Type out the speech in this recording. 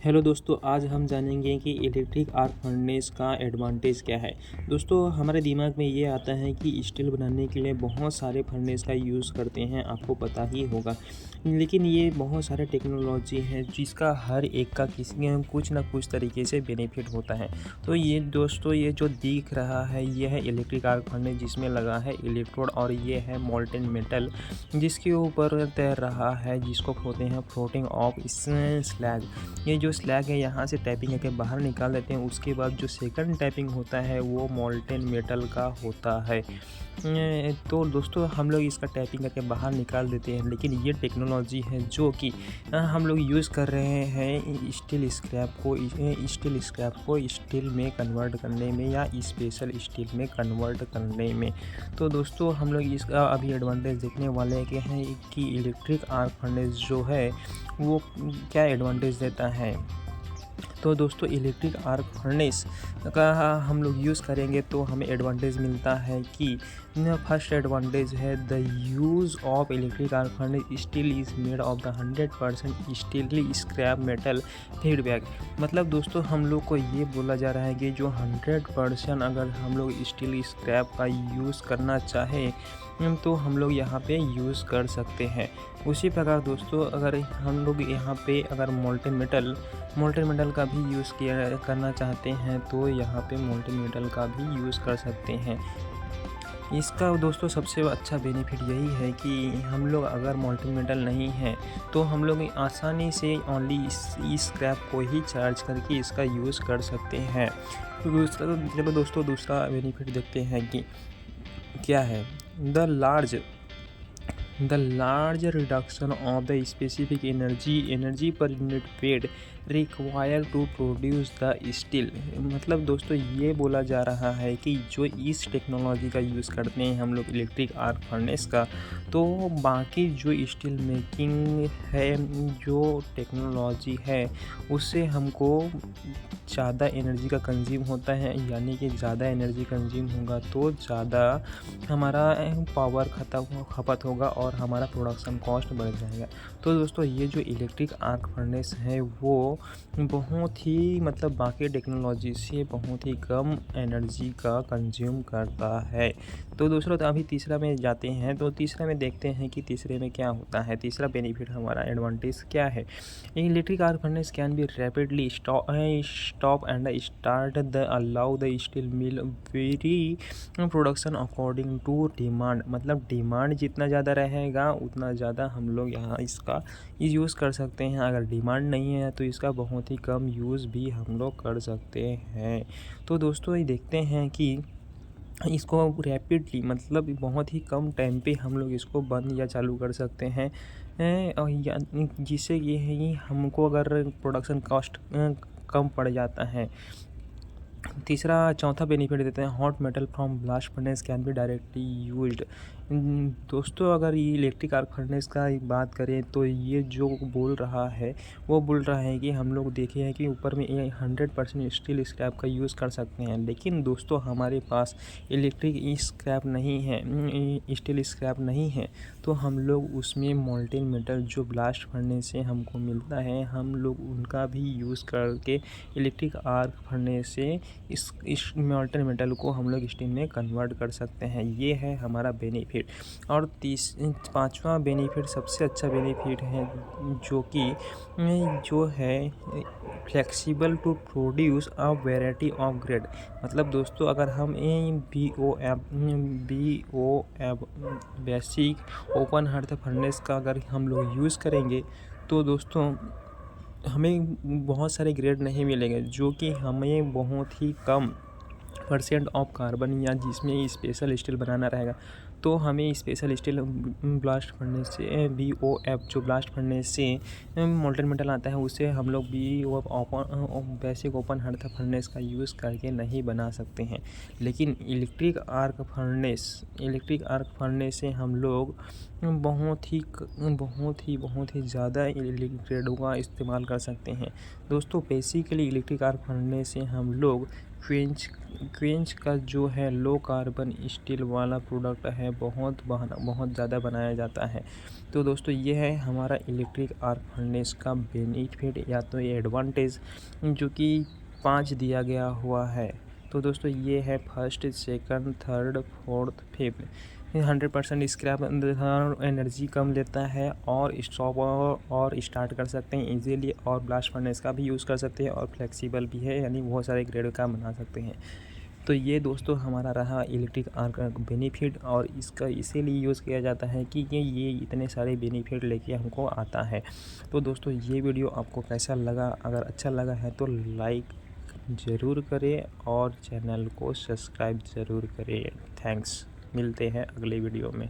Hello दोस्तों, आज हम जानेंगे कि इलेक्ट्रिक आर्क फर्नेस का एडवांटेज क्या है। दोस्तों, हमारे दिमाग में ये आता है कि स्टील बनाने के लिए बहुत सारे फर्नेस का यूज़ करते हैं, आपको पता ही होगा। लेकिन ये बहुत सारे टेक्नोलॉजी है जिसका हर एक का किसी में कुछ ना कुछ तरीके से बेनिफिट होता है। तो ये दोस्तों, ये जो दिख रहा है ये है इलेक्ट्रिक आर्क फर्नेस, जिसमें लगा है इलेक्ट्रोड और ये है मोल्टेन मेटल जिसके ऊपर तैर रहा है, जिसको कहते हैं फ्लोटिंग ऑफ स्लैग। ये जो स्लैग है यहाँ से टैपिंग करके बाहर निकाल देते हैं। उसके बाद जो सेकंड टैपिंग होता है वो मोल्टेन मेटल का होता है। तो दोस्तों, हम लोग इसका टैपिंग करके बाहर निकाल देते हैं। लेकिन ये टेक्नोलॉजी है जो कि हम लोग यूज़ कर रहे हैं स्टील स्क्रैप को स्टील में कन्वर्ट करने में या स्पेशल स्टील में कन्वर्ट करने में। तो दोस्तों, हम लोग इसका अभी एडवांटेज देखने वाले हैं कि इलेक्ट्रिक आर्क फर्नेस जो है वो क्या एडवांटेज देता है। तो दोस्तों, इलेक्ट्रिक आर्क फर्नेस का हम लोग यूज़ करेंगे तो हमें एडवांटेज मिलता है कि फर्स्ट एडवांटेज है the use of electric arc furnace steel is made of the 100% steel scrap metal feedback. मतलब दोस्तों, हम लोग को ये बोला जा रहा है कि जो 100% अगर हम लोग स्टील स्क्रैप का यूज़ करना चाहें तो हम लोग यहाँ पे यूज़ कर सकते हैं। उसी प्रकार दोस्तों, अगर हम लोग यहाँ पे अगर मोल्टेन मेटल का भी यूज़ करना चाहते हैं तो यहाँ पे मोल्टेन मेटल का भी यूज़ कर सकते हैं। इसका दोस्तों सबसे अच्छा बेनिफिट यही है कि हम लोग अगर मोल्टेन मेटल नहीं है तो हम लोग आसानी से ओनली इस स्क्रैप को ही चार्ज करके इसका यूज़ कर सकते हैं। तो चलो दोस्तों, दूसरा बेनिफिट देखते हैं कि क्या है। The large reduction of the specific energy per unit weight require to produce the steel. मतलब दोस्तों, ये बोला जा रहा है कि जो इस टेक्नोलॉजी का यूज़ करते हैं हम लोग इलेक्ट्रिक आर्क फर्नेस का, तो बाकी जो स्टील मेकिंग है जो टेक्नोलॉजी है उससे हमको ज़्यादा एनर्जी का कंज्यूम होता है। यानी कि ज़्यादा एनर्जी कंज्यूम होगा तो ज़्यादा हमारा पावर खपत होगा और हमारा प्रोडक्शन कॉस्ट बढ़ जाएगा। तो दोस्तों, ये जो इलेक्ट्रिक आर्क फर्नेस है वो बहुत ही मतलब बाकी टेक्नोलॉजी से बहुत ही कम एनर्जी का कंज्यूम करता है। तो दोस्तों, तो अभी तीसरा में जाते हैं। तो तीसरा में देखते हैं कि तीसरे में क्या होता है। तीसरा बेनिफिट हमारा एडवांटेज क्या है। Electric arc furnace can be rapidly stop and start the allow the steel mill vary production according to demand. मतलब डिमांड जितना ज़्यादा रहेगा उतना ज़्यादा हम लोग यहाँ इसका यूज़ कर सकते हैं। अगर डिमांड नहीं है तो इसका बहुत ही कम यूज़ भी हम लोग कर सकते हैं। तो दोस्तों, ये देखते हैं कि इसको रैपिडली मतलब बहुत ही कम टाइम पे हम लोग इसको बंद या चालू कर सकते हैं। और जिससे ये है कि हमको अगर प्रोडक्शन कॉस्ट कम पड़ जाता है। चौथा बेनिफिट देते हैं hot metal from blast furnace can be directly used. दोस्तों, अगर ये इलेक्ट्रिक आर्क फर्नेस का बात करें तो ये जो बोल रहा है वो बोल रहा है कि हम लोग देखे हैं कि ऊपर में 100% स्टील स्क्रैप का यूज़ कर सकते हैं। लेकिन दोस्तों, हमारे पास इलेक्ट्रिक स्क्रैप नहीं है, स्टील स्क्रैप नहीं है, तो हम लोग उसमें मोल्टेन मेटल जो ब्लास्ट फर्नेस से हमको मिलता है हम लोग उनका भी यूज़ करके इलेक्ट्रिक आर्क फर्नेस से इस मोल्टेन मेटल को हम लोग स्टील में कन्वर्ट कर सकते हैं। ये है हमारा बेनिफिट। और पांचवा बेनिफिट सबसे अच्छा बेनिफिट है जो है flexible to produce a variety of grade. मतलब दोस्तों, अगर हम B O F basic open hearth furnace का अगर हम लोग यूज़ करेंगे तो दोस्तों हमें बहुत सारे ग्रेड नहीं मिलेंगे, जो कि हमें बहुत ही कम % ऑफ कार्बन या जिसमें स्पेशल स्टील बनाना रहेगा तो हमें स्पेशल स्टील ब्लास्ट फर्नेस से BOF जो ब्लास्ट फर्नेस से मोल्टेन मेटल आता है उससे हम लोग बेसिक ओपन हर्थ फर्नेस का यूज़ करके नहीं बना सकते हैं। लेकिन इलेक्ट्रिक आर्क फर्नेस से हम लोग बहुत ही ज़्यादा ग्रेडों का इस्तेमाल कर सकते हैं। दोस्तों, बेसिकली इलेक्ट्रिक आर्क फर्नेस से हम लोग क्वेंच क्वेंच का जो है लो कार्बन स्टील वाला प्रोडक्ट है, बहुत ज़्यादा बनाया जाता है। तो दोस्तों ये है हमारा इलेक्ट्रिक आर्क फर्नेस का बेनिफिट या तो ये एडवांटेज जो कि 5 दिया गया हुआ है। तो दोस्तों ये है first, second, third, fourth, fifth. 100% scrap energy कम लेता है और स्टॉप और स्टार्ट कर सकते हैं इजीली, और ब्लास्ट फर्नेस का भी यूज़ कर सकते हैं और फ्लेक्सिबल भी है, यानी बहुत सारे ग्रेड का बना सकते हैं। तो ये दोस्तों हमारा रहा इलेक्ट्रिक आर्क का बेनिफिट, और इसका इसीलिए यूज़ किया जाता है कि ये इतने सारे बेनिफिट लेके हमको आता है। तो दोस्तों ये वीडियो आपको कैसा लगा? अगर अच्छा लगा है तो लाइक ज़रूर करें और चैनल को सब्सक्राइब ज़रूर करें। थैंक्स, मिलते हैं अगले वीडियो में।